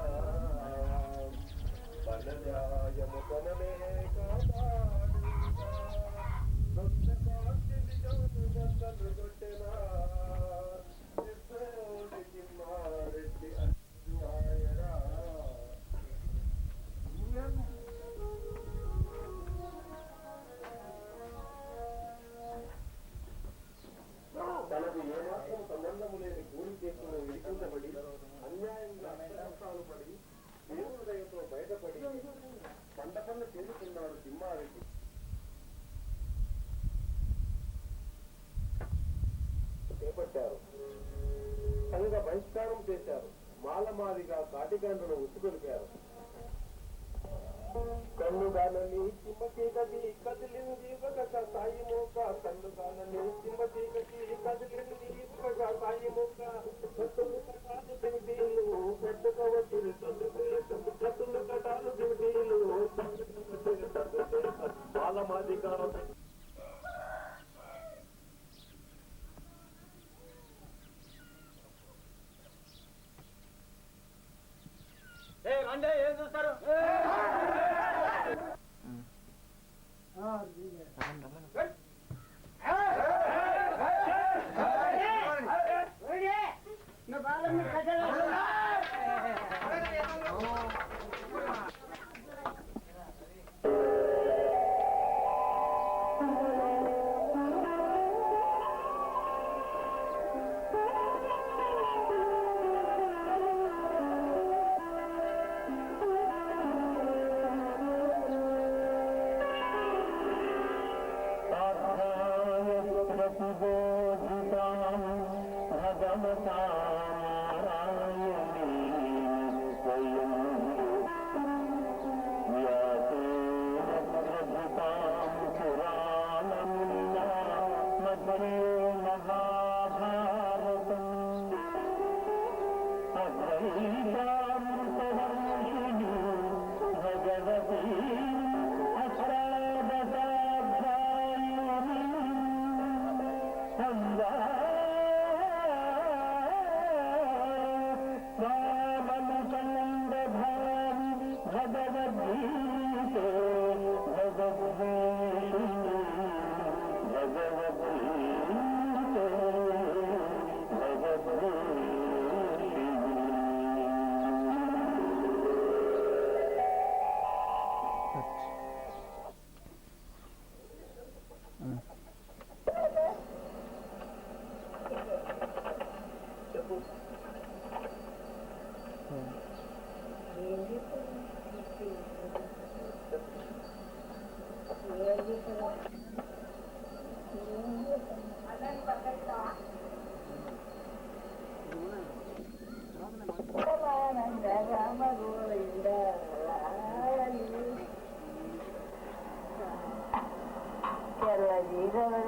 పలన్యాయము కొనలే తిమ్మారెడ్డి అన్యాయరా తనకు ఏమాత్రం సంబంధము లేని కూలి కేసులో ఇరికించబడి అన్యాయంగా కష్టాలు పడి దేవుడి దయతో బయటపడి పండపన్న చేరుకున్నాడు తిమ్మారెడ్డి. చేపట్టారు, సంఘ బహిష్కారం చేశారు, మాలమాదిగా కాటిగండ్రను ఉసుగొలిపారు. కన్నుగానని సింహచీకటి కదిలింది ఒక సాయి మోక కన్నుగానని సింహచీకటి కదిలింది ఒక సాయి మోక కత్తులు కటాలు దివిటీలు పెట్టుకోవచ్చు కత్తులు కటాలు దివిటీలు మాలమాదిగా అంటే ఏం చూస్తారు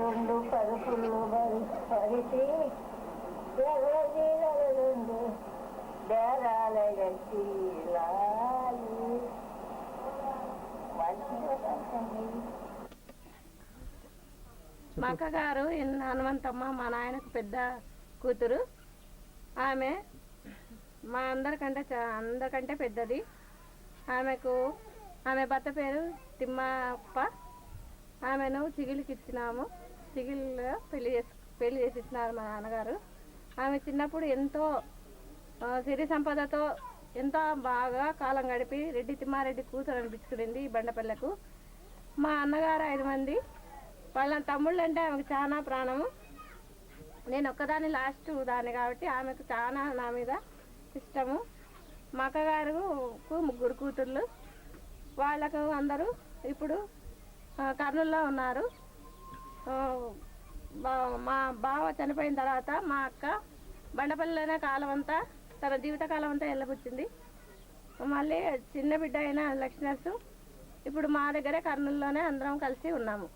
రెండు పరుపులు పరిచి ఎర్ర జీరలు రెండు బేరాల గట్టి మా అక్కగారు హనుమంతమ్మ మా నాయనకు పెద్ద కూతురు. ఆమె మా అందరికంటే పెద్దది. ఆమె భర్త పేరు తిమ్మప్ప. ఆమెను చిగిలికి ఇచ్చినాము. చిగిలిలో పెళ్లి చేసి ఇచ్చినారు మా నాన్నగారు. ఆమె చిన్నప్పుడు ఎంతో సిరి సంపదతో ఎంతో బాగా కాలం గడిపి రెడ్డి తిమ్మారెడ్డి కూతురు అనిపించుకునింది ఈ బండపల్లెకు. మా అన్నగారు 5 మంది. వాళ్ళ తమ్ముళ్ళు అంటే ఆమెకు చాలా ప్రాణము. నేను ఒక్కదాన్ని లాస్ట్ దాన్ని కాబట్టి ఆమెకు చాలా నా మీద ఇష్టము. మా అక్కగారుకు 3 కూతుర్లు. వాళ్ళకు అందరూ ఇప్పుడు కర్నూలులో ఉన్నారు. మా బావ చనిపోయిన తర్వాత మా అక్క బండపల్లిలోనే తన జీవితకాలం అంతా వెళ్ళబుచ్చింది. మళ్ళీ చిన్న బిడ్డ అయిన లక్ష్మీనర్సు ఇప్పుడు మా దగ్గరే కర్నూలులోనే అందరం కలిసి ఉన్నాము.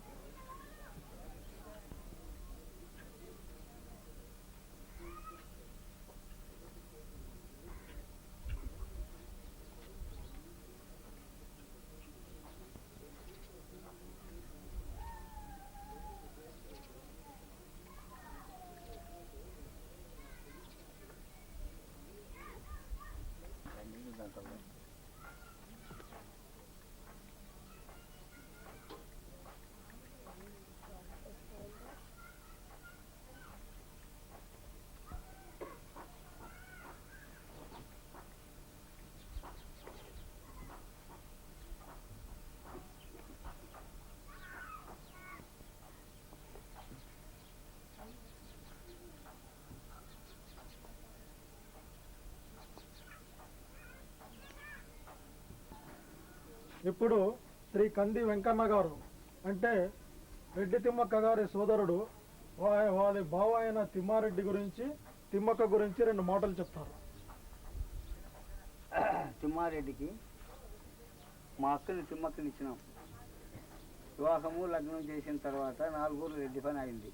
ఇప్పుడు శ్రీ కంది వెంకన్న గారు అంటే రెడ్డి తిమ్మక్క గారి సోదరుడు వాళ్ళ బావ అయిన తిమ్మారెడ్డి గురించి తిమ్మక్క గురించి 2 మాటలు చెప్తారు. తిమ్మారెడ్డికి మా అక్కని తిమ్మక్కని ఇచ్చినాం. వివాహము లగ్నం చేసిన తర్వాత 4 ఊర్ల రెడ్డి పని అయింది.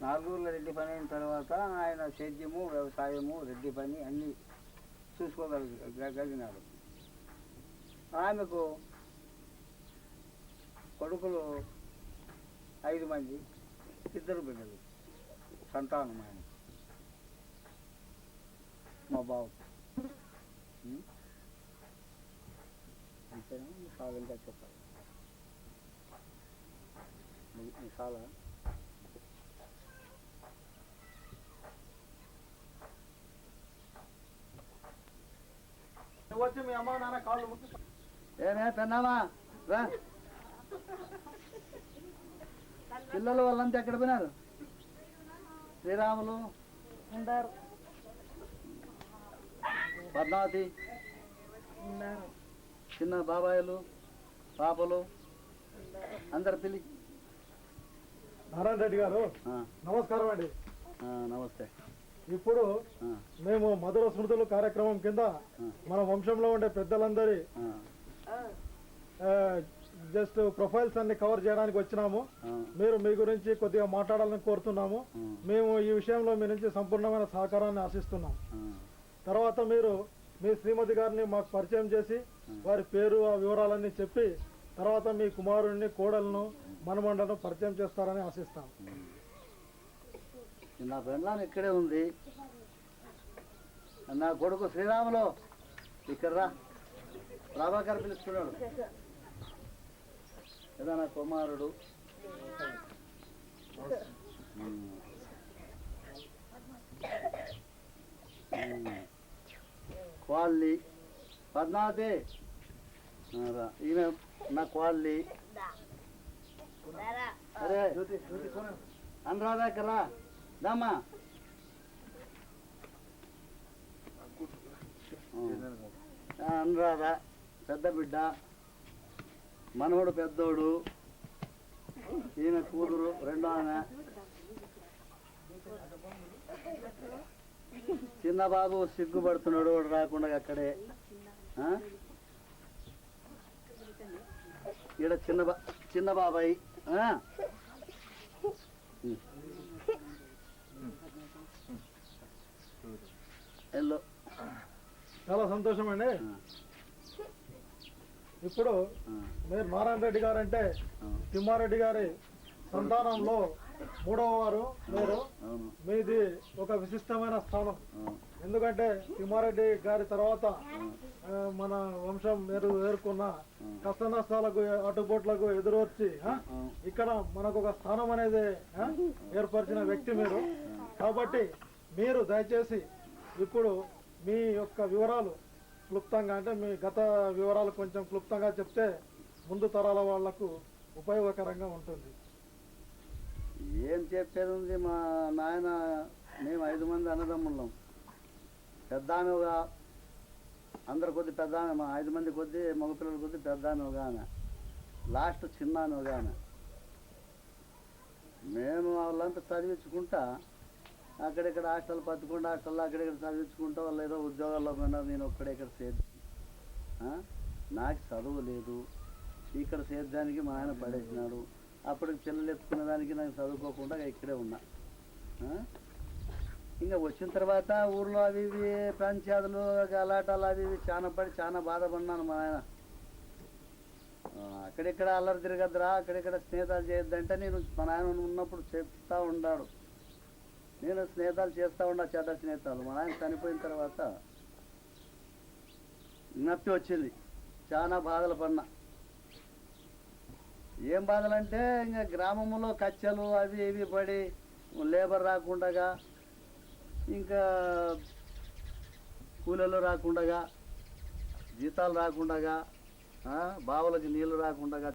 4 ఊర్ల రెడ్డి పని అయిన తర్వాత ఆయన సేద్యము వ్యవసాయము రెడ్డి పని అన్నీ చూసుకోగలిగినాడు. ఆమెకు కొడుకులు 5 మంది, 2 బిడ్డలు సంతానం ఆయన మా బావ. అంతేనా? చాలా ఇంకా చెప్పాలి. చాలా వచ్చి మీ అమ్మ నాన్న కాళ్ళు ముక్కి ఏమే పెన్నామా రా. పిల్లలు వాళ్ళంతా ఎక్కడ పోయినారు? శ్రీరాములు, పద్మావతి, చిన్న బాబాయిలు, పాపలు అందరు పిల్లి. నారాయణ రెడ్డి గారు నమస్కారం అండి. నమస్తే. ఇప్పుడు ఆ, మేము మధుర స్మృతులు కార్యక్రమం కింద మన వంశంలో ఉండే పెద్దలందరి ఆ, జస్ట్ ప్రొఫైల్స్ అన్ని కవర్ చేయడానికి వచ్చినాము. ఆ, మీరు మీ గురించి కొద్దిగా మాట్లాడాలని కోరుతున్నాము. ఆ, మేము ఈ విషయంలో మీ నుంచి సంపూర్ణమైన సహకారాన్ని ఆశిస్తున్నాం. ఆ. తర్వాత మీరు మీ శ్రీమతి గారిని మాకు పరిచయం చేసి వారి పేరు ఆ వివరాలన్నీ చెప్పి తర్వాత మీ కుమారుడిని కోడలను మనమండను పరిచయం చేస్తారని ఆశిస్తాం. నా పెండ్లాం ఇక్కడే ఉంది. నా కొడుకు శ్రీరాములు ఇక్కడ రా, ప్రభాకర్ పిలుస్తున్నాడు. ఏదా నా కుమారుడు. క్వాళ్ళి పద్మావతి రా. ఈమె నా క్వాళ్ళి. అరే అనురాధా ఇక్కడ రా. దామా అనురాధ పెద్ద బిడ్డ, మనవడు పెద్దోడు, ఈమె కూతురు రెండో ఆమె, చిన్న బాబు సిగ్గుపడుతున్నాడు వాడు రాకుండా అక్కడే. ఈడ చిన్న బాబాయ్. ఎల్లో చాలా సంతోషం అండి. ఇప్పుడు మీరు నారాయణ రెడ్డి గారు అంటే తిమ్మారెడ్డి గారి సంతానంలో మూడవ వారు మీరు. మీది ఒక విశిష్టమైన స్థానం. ఎందుకంటే తిమ్మారెడ్డి గారి తర్వాత మన వంశం మీరు ఎదుర్కొన్న కష్ట నష్టాలకు అడ్డుపోట్లకు ఎదురొచ్చి ఇక్కడ మనకు ఒక స్థానం అనేది ఏర్పరిచిన వ్యక్తి మీరు. కాబట్టి మీరు దయచేసి ఇప్పుడు మీ యొక్క వివరాలు క్లుప్తంగా, అంటే మీ గత వివరాలు కొంచెం క్లుప్తంగా చెప్తే ముందు తరాల వాళ్లకు ఉపయోగకరంగా ఉంటుంది. ఏం చెప్పేది ఉంది, మా నాయన మేము 5 మంది అన్నదమ్ముళ్ళం. పెద్ద ఆమెగా అందరు కొద్ది పెద్ద ఆమె, మా 5 మంది కొద్ది మగపిల్లల కొద్ది పెద్ద ఆమె ఒక ఆమె, లాస్ట్ చిన్న ఆమె ఒక ఆమె. మేము వాళ్ళంతా చదివించుకుంటా అక్కడిక్కడ హాస్టల్ పత్తుకుండా హాస్టల్లో అక్కడిక్కడ చదివించుకుంటా వాళ్ళు ఏదో ఉద్యోగాల్లో పోయినా నేను ఒక్కడే ఇక్కడ నాకు చదువు లేదు. ఇక్కడ సేద్యానికి మా ఆయన పడేసినాడు. అప్పటికి పిల్లలు ఎత్తుకునే దానికి నాకు చదువుకోకుండా ఇక్కడే ఉన్నా. ఇంకా వచ్చిన తర్వాత ఊర్లో అవి ఇవి పంచాయతీలు గలాటాలు అవి ఇవి చాలా పడి చాలా బాధపడినాను. మా ఆయన అక్కడిక్కడ అల్లరి తిరగద్దురా, అక్కడిక్కడ స్నేహాలు చేయొద్దంటే నేను మా నాయన ఉన్నప్పుడు చెప్తా ఉన్నాడు. నేను స్నేహాలు చేస్తూ ఉన్నా, చెడ్డ స్నేహాలు. మా ఆయన చనిపోయిన తర్వాత నొప్పి వచ్చింది, చాలా బాధలు పడినా. ఏం బాధలంటే ఇంకా గ్రామంలో కచ్చలు అవి ఇవి పడి లేబర్ రాకుండా, ఇంకా కూలీలు రాకుండా, జీతాలు రాకుండా, బావులకి నీళ్లు రాకుండా